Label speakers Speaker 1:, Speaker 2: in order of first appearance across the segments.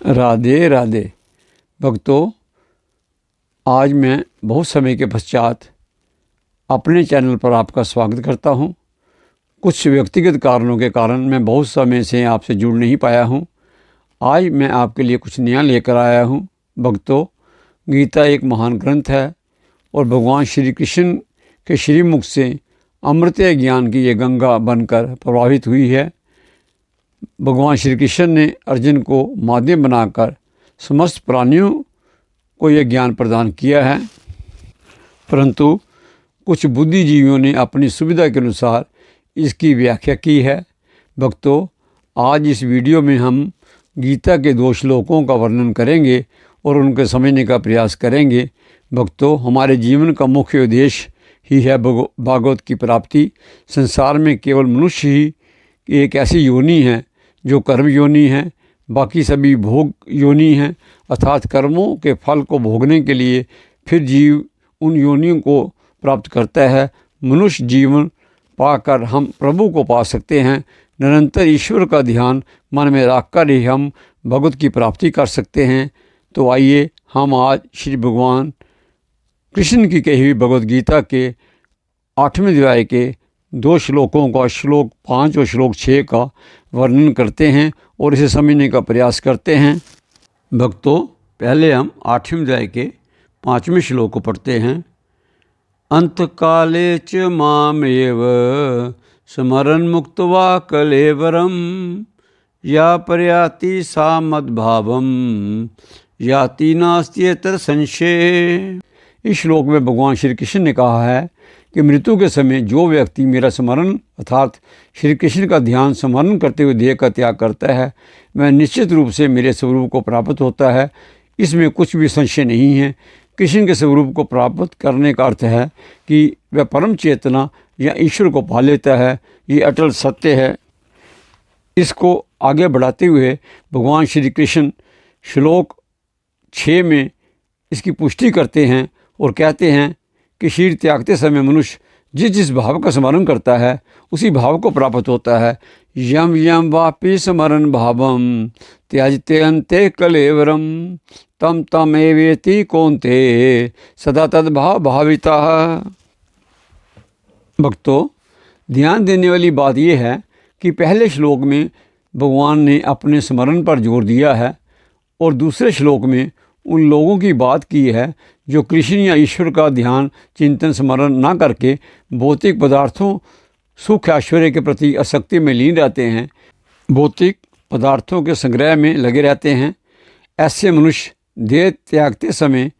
Speaker 1: राधे राधे भक्तों, आज मैं बहुत समय के पश्चात अपने चैनल पर आपका स्वागत करता हूं। कुछ व्यक्तिगत कारणों के कारण मैं बहुत समय से आपसे जुड़ नहीं पाया हूं। आज मैं आपके लिए कुछ नया लेकर आया हूं। भक्तों, गीता एक महान ग्रंथ है और भगवान श्री कृष्ण के श्रीमुख से अमृत ज्ञान की ये गंगा बनकर प्रवाहित हुई है। भगवान श्री कृष्ण ने अर्जुन को माध्यम बनाकर समस्त प्राणियों को यह ज्ञान प्रदान किया है, परंतु कुछ बुद्धिजीवियों ने अपनी सुविधा के अनुसार इसकी व्याख्या की है। भक्तों, आज इस वीडियो में हम गीता के 2 श्लोकों का वर्णन करेंगे और उनको समझने का प्रयास करेंगे। भक्तों, हमारे जीवन का मुख्य उद्देश्य ही है भागवत की प्राप्ति। संसार में केवल मनुष्य ही एक ऐसी योनि है जो कर्म योनि है, बाकी सभी भोग योनि हैं, अर्थात कर्मों के फल को भोगने के लिए फिर जीव उन योनियों को प्राप्त करता है। मनुष्य जीवन पाकर हम प्रभु को पा सकते हैं। निरंतर ईश्वर का ध्यान मन में रखकर ही हम भगवत की प्राप्ति कर सकते हैं। तो आइए हम आज श्री भगवान कृष्ण की कही हुई भगवद गीता के 8वें अध्याय के 2 श्लोकों का, श्लोक 5 और श्लोक 6 का वर्णन करते हैं और इसे समझने का प्रयास करते हैं। भक्तों, पहले हम 8वें अध्याय के 5वें श्लोक को पढ़ते हैं। अंतकाले च मामेव स्मरन् मुक्त्वा कलेवरम या प्रयाति सा मद्भावम याति नास्त्येतर संशय। इस श्लोक में भगवान श्री कृष्ण ने कहा है कि मृत्यु के समय जो व्यक्ति मेरा स्मरण अर्थात श्री कृष्ण का ध्यान स्मरण करते हुए देह का त्याग करता है, वह निश्चित रूप से मेरे स्वरूप को प्राप्त होता है। इसमें कुछ भी संशय नहीं है। कृष्ण के स्वरूप को प्राप्त करने का अर्थ है कि वह परम चेतना या ईश्वर को पा लेता है। ये अटल सत्य है। इसको आगे बढ़ाते हुए भगवान श्री कृष्ण श्लोक 6 में इसकी पुष्टि करते हैं और कहते हैं कि शरीर त्यागते समय मनुष्य जिस जिस भाव का स्मरण करता है उसी भाव को प्राप्त होता है। यम यम वापि स्मरण भावम त्यजते अन्ते कलेवरम तम तम एवेति कौन्ते सदा तद्भाव भाविता। भक्तों, ध्यान देने वाली बात यह है कि पहले श्लोक में भगवान ने अपने स्मरण पर जोर दिया है और दूसरे श्लोक में उन लोगों की बात की है जो कृष्ण या ईश्वर का ध्यान चिंतन स्मरण ना करके भौतिक पदार्थों सुख ऐश्वर्य के प्रति आसक्ति में लीन रहते हैं, भौतिक पदार्थों के संग्रह में लगे रहते हैं। ऐसे मनुष्य देह त्यागते समय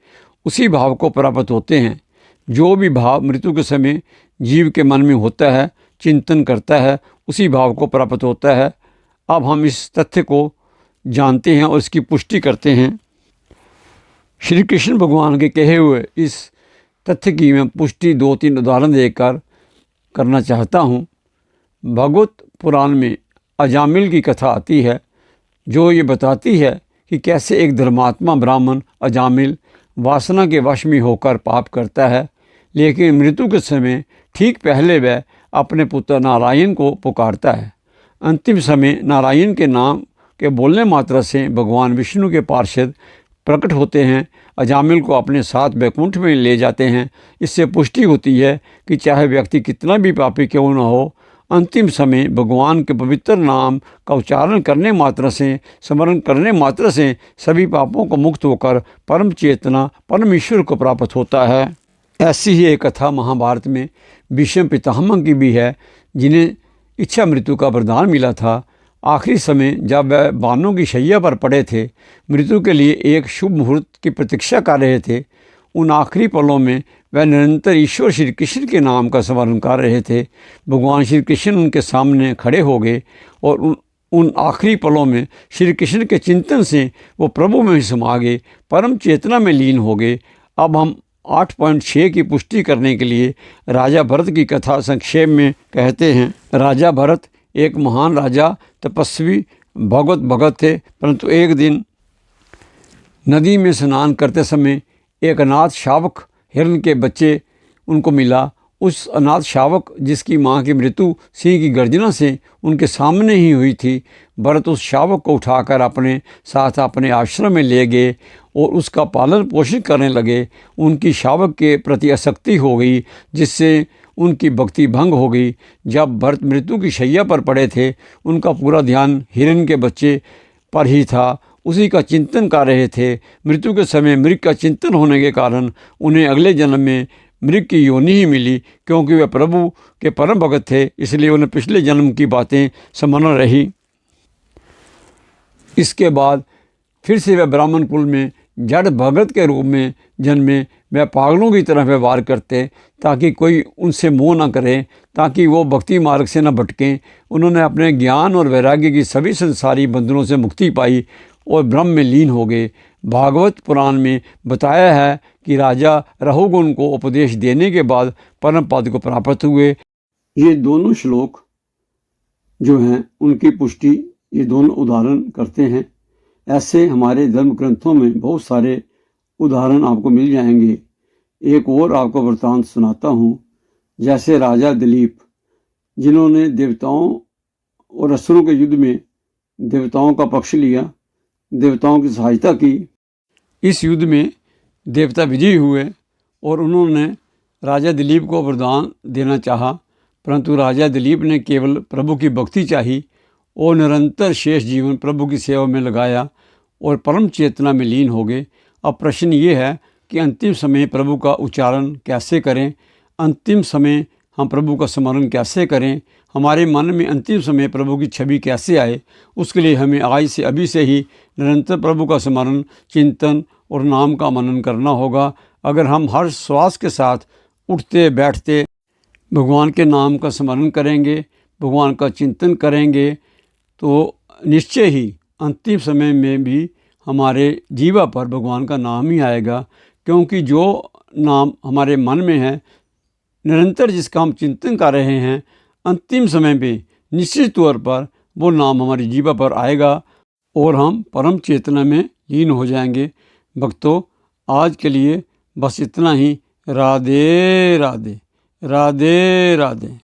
Speaker 1: उसी भाव को प्राप्त होते हैं। जो भी भाव मृत्यु के समय जीव के मन में होता है, चिंतन करता है, उसी भाव को प्राप्त होता है। अब हम इस तथ्य को जानते हैं और इसकी पुष्टि करते हैं। श्री कृष्ण भगवान के कहे हुए इस तथ्य की मैं पुष्टि 2-3 उदाहरण देकर करना चाहता हूँ। भागवत पुराण में अजामिल की कथा आती है जो ये बताती है कि कैसे एक धर्मात्मा ब्राह्मण अजामिल वासना के वश में होकर पाप करता है, लेकिन मृत्यु के समय ठीक पहले वह अपने पुत्र नारायण को पुकारता है। अंतिम समय नारायण के नाम के बोलने मात्र से भगवान विष्णु के पार्षद प्रकट होते हैं, अजामिल को अपने साथ वैकुंठ में ले जाते हैं। इससे पुष्टि होती है कि चाहे व्यक्ति कितना भी पापी क्यों न हो, अंतिम समय भगवान के पवित्र नाम का उच्चारण करने मात्र से, स्मरण करने मात्र से सभी पापों को मुक्त होकर परम चेतना परमेश्वर को प्राप्त होता है। ऐसी ही एक कथा महाभारत में भीष्म पितामह की भी है, जिन्हें इच्छा मृत्यु का वरदान मिला था। आखिरी समय जब वह बाणों की शैया पर पड़े थे, मृत्यु के लिए एक शुभ मुहूर्त की प्रतीक्षा कर रहे थे, उन आखिरी पलों में वह निरंतर ईश्वर श्री कृष्ण के नाम का स्मरण कर रहे थे। भगवान श्री कृष्ण उनके सामने खड़े हो गए और उन आखिरी पलों में श्री कृष्ण के चिंतन से वो प्रभु में ही समा गए, परम चेतना में लीन हो गए। अब हम 8.6 की पुष्टि करने के लिए राजा भरत की कथा संक्षेप में कहते हैं। राजा भरत एक महान राजा, तपस्वी, भगवत भगत थे, परंतु एक दिन नदी में स्नान करते समय एक अनाथ शावक हिरण के बच्चे उनको मिला। उस अनाथ शावक जिसकी माँ की मृत्यु सिंह की गर्जना से उनके सामने ही हुई थी, भरत उस शावक को उठाकर अपने साथ अपने आश्रम में ले गए और उसका पालन पोषण करने लगे। उनकी शावक के प्रति आसक्ति हो गई, जिससे उनकी भक्ति भंग हो गई। जब भरत मृत्यु की शैया पर पड़े थे, उनका पूरा ध्यान हिरन के बच्चे पर ही था, उसी का चिंतन कर रहे थे। मृत्यु के समय मृग का चिंतन होने के कारण उन्हें अगले जन्म में मृग की योनि ही मिली, क्योंकि वे प्रभु के परम भगत थे, इसलिए उन्हें पिछले जन्म की बातें स्मरण रही। इसके बाद फिर से वे ब्राह्मण कुल में जड़ भगत के रूप में जन्मे। वे पागलों की तरह व्यवहार करते ताकि कोई उनसे मोह न करे, ताकि वो भक्ति मार्ग से न भटकें। उन्होंने अपने ज्ञान और वैराग्य की सभी संसारी बंधनों से मुक्ति पाई और ब्रह्म में लीन हो गए। भागवत पुराण में बताया है कि राजा रहुगुण को उपदेश देने के बाद परम पद को प्राप्त हुए। ये दोनों श्लोक जो हैं उनकी पुष्टि ये दोनों उदाहरण करते हैं। ऐसे हमारे धर्म ग्रंथों में बहुत सारे उदाहरण आपको मिल जाएंगे। एक और आपको वृत्तांत सुनाता हूँ। जैसे राजा दिलीप, जिन्होंने देवताओं और असुरों के युद्ध में देवताओं का पक्ष लिया, देवताओं की सहायता की। इस युद्ध में देवता विजयी हुए और उन्होंने राजा दिलीप को वरदान देना चाहा, परंतु राजा दिलीप ने केवल प्रभु की भक्ति चाही और निरंतर शेष जीवन प्रभु की सेवा में लगाया और परम चेतना में लीन हो गए। अब प्रश्न ये है कि अंतिम समय प्रभु का उच्चारण कैसे करें, अंतिम समय हम प्रभु का स्मरण कैसे करें, हमारे मन में अंतिम समय प्रभु की छवि कैसे आए। उसके लिए हमें आज से अभी से ही निरंतर प्रभु का स्मरण, चिंतन और नाम का मनन करना होगा। अगर हम हर श्वास के साथ उठते बैठते भगवान के नाम का स्मरण करेंगे, भगवान का चिंतन करेंगे, तो निश्चय ही अंतिम समय में भी हमारे जीवा पर भगवान का नाम ही आएगा। क्योंकि जो नाम हमारे मन में है, निरंतर जिसका हम चिंतन कर रहे हैं, अंतिम समय पे निश्चित तौर पर वो नाम हमारी जीवा पर आएगा और हम परम चेतना में लीन हो जाएंगे। भक्तों, आज के लिए बस इतना ही। राधे राधे, राधे राधे।